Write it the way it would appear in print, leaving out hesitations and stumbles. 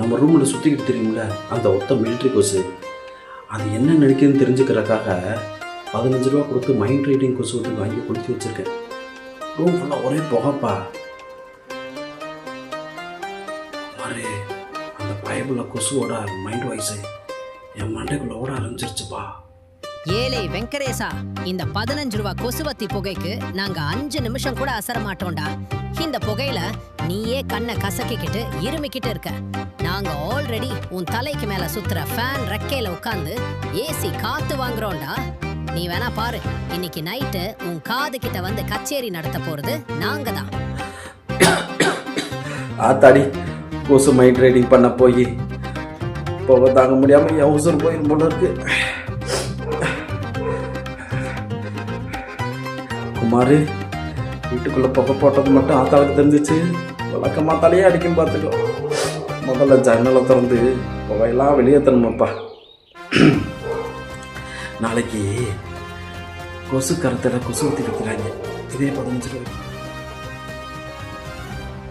நம்ம ரூமில் சுற்றிக்கிட்டு தெரியும்ல அந்த ஒத்த மிலிட்ரி கொசு, அது என்ன நினைக்குதுன்னு தெரிஞ்சுக்கிறதுக்காக 15 ரூபா கொடுத்து மைண்ட் ரீடிங் கொசு ஊற்றி வாங்கி கொளுத்தி வச்சுருக்கேன். ரூம் ஃபுல்லாக ஒரே புகைப்பா. மாதிரி அந்த பைபிள கொசுவோட மைண்ட் வாய்ஸு என் மண்டைக்குள்ள ஓட ஆரம்பிச்சிருச்சுப்பா. ஏலே வெங்கடேசா, இந்த 15 ரூபா கொசுவத்தி புகைக்கு நாங்க 5 நிமிஷம் கூட அசர மாட்டோம்டா. இந்த புகையில நீயே கண்ணை கசக்கிக்கிட்டு இருமிக்கிட்டு இருக்க. நாங்க ஆல்ரெடி உன் தலைக்கு மேல சுத்துற ஃபேன் ரெக்கையில உட்காந்து ஏசி காத்து வாங்குறோம்டா. நீ வேணா பாரு, இன்னைக்கு நைட்டு உன் காது கிட்ட வந்து கச்சேரி நடத்த போறது நாங்க தான். ஆத்தாடி, கொசு மைண்ட் ரைடிங் பண்ண போய் போக தாங்க முடியாம என் உசுர் போயிடும் போல இருக்கு. குமாரு, வீட்டுக்குள்ள புகை போட்டது மட்டும் ஆத்தாவுக்கு தெரிஞ்சிச்சு, வழக்கமா தலையே அடிக்கும் பார்த்துக்கோ. முதல்ல ஜன்னலை திறந்து புகையெல்லாம் வெளியேற்றணுமாப்பா. நாளைக்கு கொசு கருத்தில் கொசு ஊற்றி வைக்கிறாங்க. இதே 15 ரூபாய்.